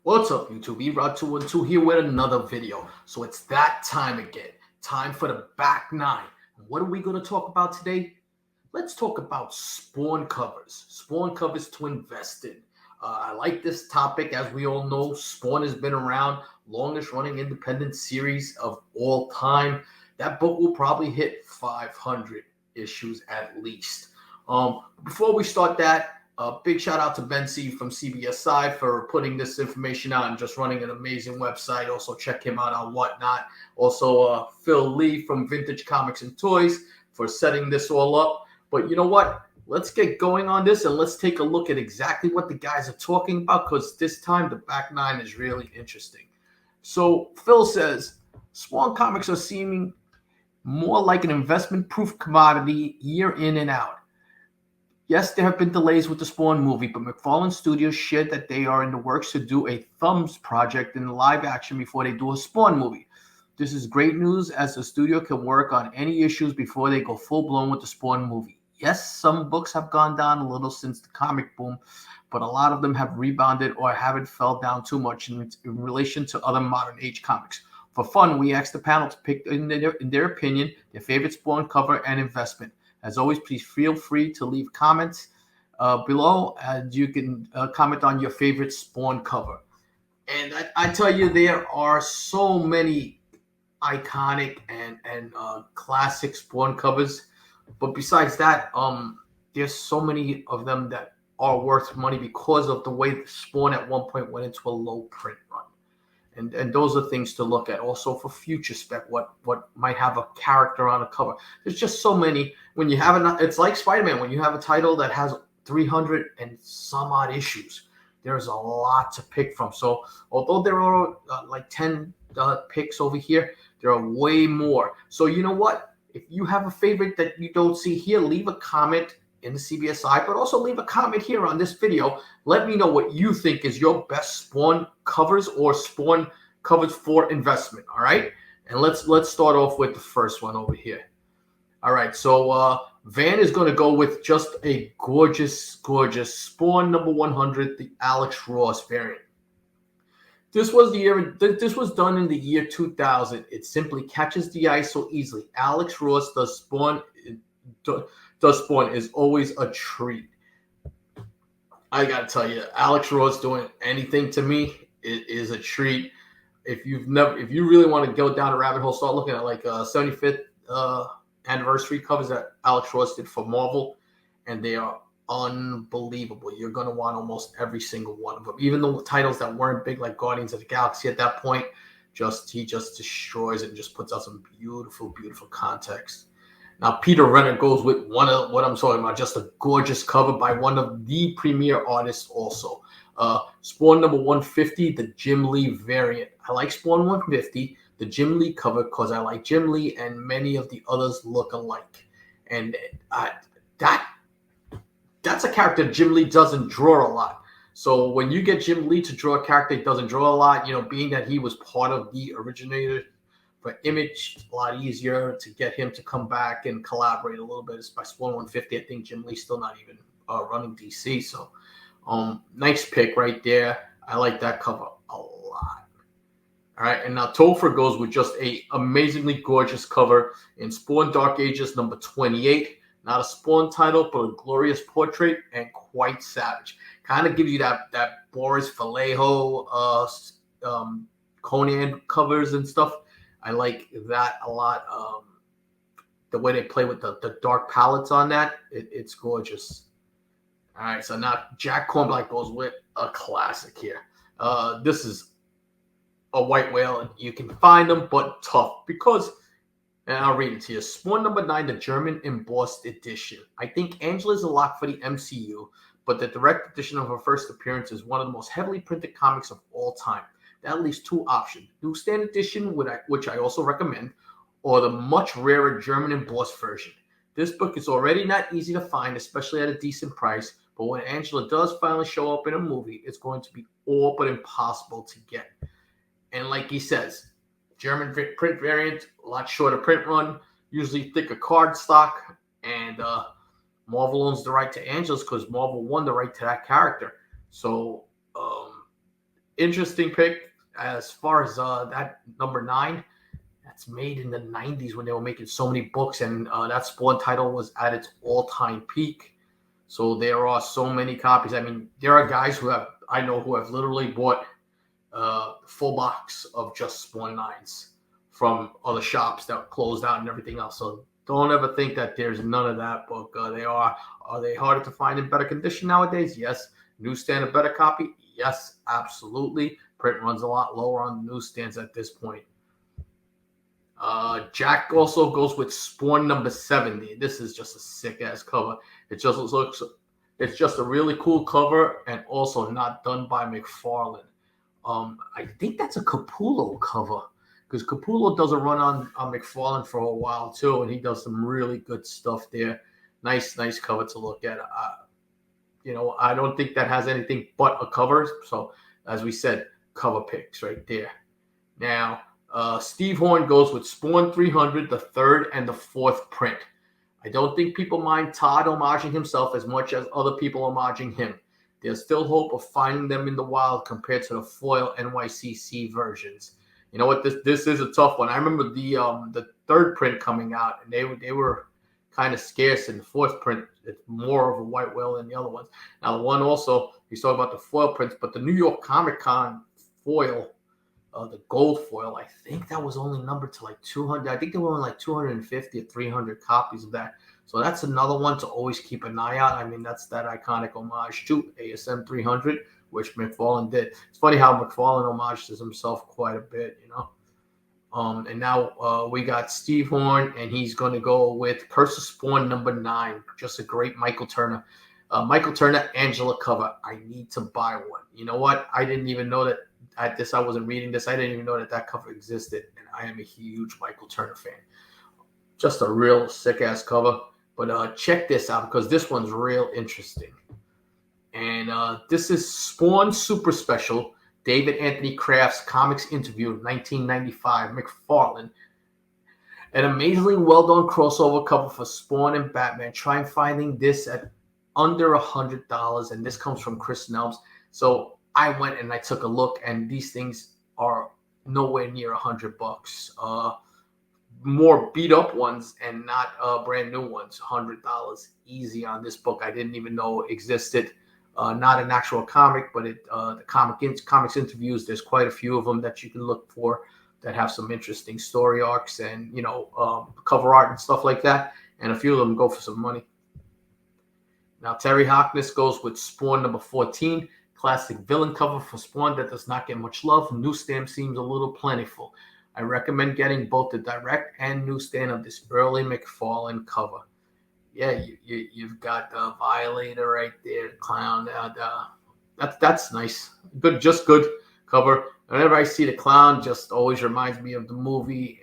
What's up, YouTube? E-Rod212 here with another video. So it's that time again. Time for the back nine. What are we going to talk about today? Let's talk about Spawn covers. Spawn covers to invest in. I like this topic. As we all know, Spawn has been around, longest running independent series of all time. That book will probably hit 500 issues at least. Before we start that, big shout out to Ben C from CBSI for putting this information out and just running an amazing website. Also, check him out on Whatnot. Also, Phil Lee from Vintage Comics and Toys for setting this all up. But you know what? Let's get going on this and let's take a look at exactly what the guys are talking about, because this time the back nine is really interesting. So Phil says, Spawn comics are seeming more like an investment-proof commodity year in and out. Yes, there have been delays with the Spawn movie, but McFarlane Studios shared that they are in the works to do a Thumbs project in live action before they do a Spawn movie. This is great news, as the studio can work on any issues before they go full-blown with the Spawn movie. Yes, some books have gone down a little since the comic boom, but a lot of them have rebounded or haven't fell down too much in relation to other modern age comics. For fun, we asked the panel to pick, in their opinion, their favorite Spawn cover and investment. As always, please feel free to leave comments below, and you can comment on your favorite Spawn cover. And I tell you, there are so many iconic and classic Spawn covers. But besides that, there's so many of them that are worth money because of the way the Spawn at one point went into a low print run. And those are things to look at. Also for future spec, what might have a character on a cover. There's just so many. When you have it's like Spider-Man. When you have a title that has 300 and some odd issues, there's a lot to pick from. So although there are like 10 picks over here, there are way more. So you know what? If you have a favorite that you don't see here, leave a comment in the CBSI, but also leave a comment here on this video. Let me know what you think is your best Spawn covers or Spawn covers for investment. All right, and let's start off with the first one over here. All right, so Van is going to go with just a gorgeous Spawn number 100, the Alex Ross variant. This was done in the year 2000. It simply catches the eye so easily. Alex Ross does Spawn is always a treat. I gotta tell you, Alex Ross doing anything to me is a treat. If you really want to go down a rabbit hole, start looking at like 75th anniversary covers that Alex Ross did for Marvel, and they are unbelievable. You're gonna want almost every single one of them, even the titles that weren't big, like Guardians of the Galaxy at that point. He just destroys it and just puts out some beautiful context. Now, Peter Renner goes with one of what I'm talking about, just a gorgeous cover by one of the premier artists also. Spawn number 150, the Jim Lee variant. I like Spawn 150, the Jim Lee cover, because I like Jim Lee and many of the others look alike. And that's a character Jim Lee doesn't draw a lot. So when you get Jim Lee to draw a character that doesn't draw a lot, being that he was part of the originator for Image, a lot easier to get him to come back and collaborate a little bit. It's by Spawn 150. I think Jim Lee's still not even running DC. So nice pick right there. I like that cover a lot. All right, and now Topher goes with just a amazingly gorgeous cover in Spawn Dark Ages number 28. Not a Spawn title, but a glorious portrait and quite savage. Kind of gives you that Boris Vallejo, Conan covers and stuff. I like that a lot. The way they play with the dark palettes on that, it's gorgeous. All right, so now Jack Kornblatt goes with a classic here. This is a white whale, and you can find them, but tough because, and I'll read it to you. Spawn number 9, the German embossed edition. I think Angela's a lock for the MCU, but the direct edition of her first appearance is one of the most heavily printed comics of all time. That leaves two options: newsstand edition, which I also recommend, or the much rarer German embossed version. This book is already not easy to find, especially at a decent price, but when Angela does finally show up in a movie, it's going to be all but impossible to get. And like he says, German print variant, a lot shorter print run, usually thicker cardstock, and Marvel owns the right to Angela's because Marvel won the right to that character. So interesting pick as far as that number 9. That's made in the 90s when they were making so many books, and that Spawn title was at its all-time peak. So there are so many copies. I mean, there are guys I know who have literally bought full box of just Spawn 9s from other shops that closed out and everything else. So don't ever think that there's none of that book. Are they harder to find in better condition nowadays? Yes. Newsstand a better copy? Yes, absolutely. Print runs a lot lower on the newsstands at this point. Jack also goes with Spawn number 70. This is just a sick ass cover. It's just a really cool cover, and also not done by McFarlane. I think that's a Capullo cover, because Capullo does a run on McFarlane for a while too, and he does some really good stuff there. Nice cover to look at. I don't think that has anything but a cover. So as we said, cover picks right there. Now, Steve Horn goes with Spawn 300, the 3rd and the 4th print. I don't think people mind Todd homaging himself as much as other people homaging him. There's still hope of finding them in the wild compared to the foil NYCC versions. You know what? This is a tough one. I remember the 3rd print coming out, and they were kind of scarce. In the 4th print, it's more of a white whale than the other ones. Now, the one also, he's talking about the foil prints, but the New York Comic Con foil, the gold foil, I think that was only numbered to like 200. I think there were only like 250 or 300 copies of that. So that's another one to always keep an eye out. I mean, that's that iconic homage to ASM 300, which McFarlane did. It's funny how McFarlane homages himself quite a bit, you know. And now we got Steve Horn, and he's going to go with Curse of Spawn number 9. Just a great Michael Turner. Michael Turner, Angela cover. I need to buy one. You know what? I didn't even know that I wasn't reading this. I didn't even know that cover existed, and I am a huge Michael Turner fan. Just a real sick-ass cover. But check this out, because this one's real interesting. And this is Spawn Super Special, David Anthony Kraft's comics interview, 1995, McFarlane. An amazingly well-done crossover cover for Spawn and Batman. Try finding this at under $100, and this comes from Chris Nelms. So I went and I took a look, and these things are nowhere near $100. More beat up ones and not brand new ones. $100 easy on this book. I didn't even know existed. Not an actual comic, but the comics interviews. There's quite a few of them that you can look for that have some interesting story arcs and cover art and stuff like that. And a few of them go for some money. Now Terry Harkness goes with Spawn number 14. Classic villain cover for Spawn that does not get much love. Newsstand seems a little plentiful. I recommend getting both the direct and newsstand of this early McFarlane cover. Yeah, you've got the Violator right there, the clown. That's nice. Good cover. Whenever I see the clown, just always reminds me of the movie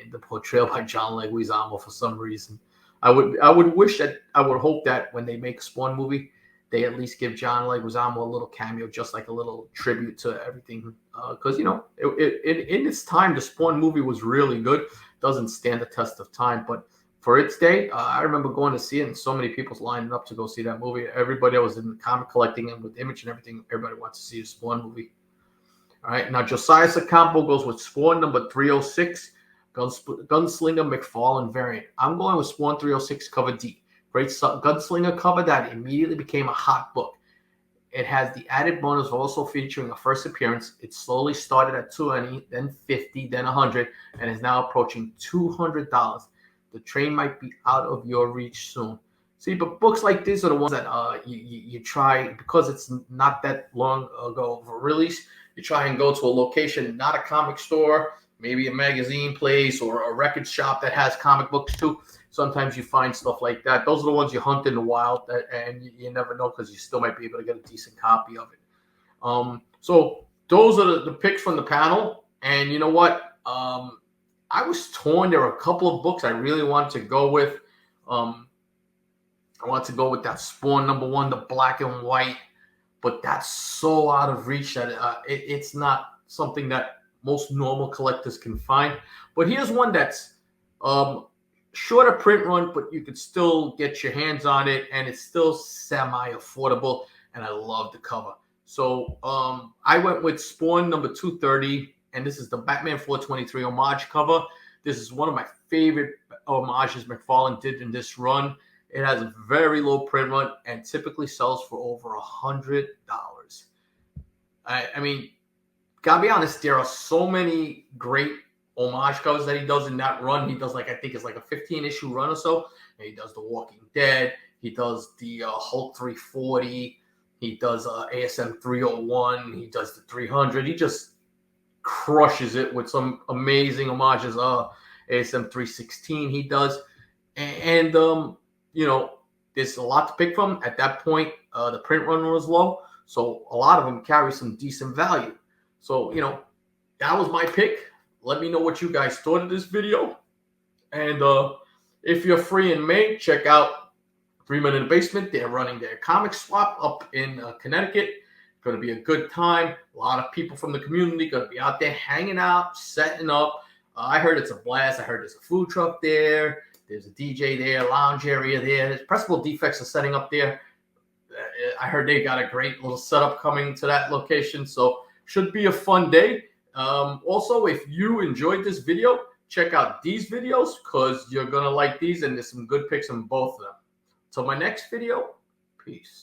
and the portrayal by John Leguizamo for some reason. I would hope that when they make a Spawn movie, they at least give John Leguizamo a little cameo, just like a little tribute to everything. Because, in its time, the Spawn movie was really good. Doesn't stand the test of time. But for its day, I remember going to see it, and so many people's lining up to go see that movie. Everybody that was in comic collecting and with Image and everything, everybody wants to see the Spawn movie. All right, now Josiah Sacampo goes with Spawn number 306, Gunslinger McFarlane variant. I'm going with Spawn 306 cover D. Great Gunslinger cover that immediately became a hot book. It has the added bonus of also featuring a first appearance. It slowly started at $20, then $50, then $100, and is now approaching $200. The train might be out of your reach soon. See, but books like these are the ones that you try, because it's not that long ago of a release. You try and go to a location, not a comic store, maybe a magazine place or a record shop that has comic books too. Sometimes you find stuff like that. Those are the ones you hunt in the wild, and you never know, because you still might be able to get a decent copy of it. So those are the picks from the panel. And you know what? I was torn. There were a couple of books I really wanted to go with. I wanted to go with that Spawn number 1, the black and white. But that's so out of reach that it's not something that most normal collectors can find. But here's one that's shorter print run, but you could still get your hands on it, and it's still semi-affordable, and I love the cover. So I went with Spawn number 230, and this is the Batman 423 homage cover. This is one of my favorite homages McFarlane did in this run. It has a very low print run and typically sells for over $100. I mean, gotta be honest, there are so many great homage covers that he does in that run. He does, like, I think it's like a 15 issue run or so. And he does The Walking Dead. He does the Hulk 340. He does ASM 301. He does the 300. He just crushes it with some amazing homages. ASM 316 he does. And you know, there's a lot to pick from. At that point, the print run was low. So a lot of them carry some decent value. So, you know, that was my pick. Let me know what you guys thought of this video. And if you're free in May, check out 3 Men in the Basement. They're running their comic swap up in Connecticut. Going to be a good time. A lot of people from the community going to be out there hanging out, setting up. I heard it's a blast. I heard there's a food truck there. There's a DJ there, lounge area there. Pressable Defects are setting up there. I heard they got a great little setup coming to that location. So should be a fun day. Also, if you enjoyed this video, check out these videos because you're going to like these, and there's some good picks in both of them. Till my next video, peace.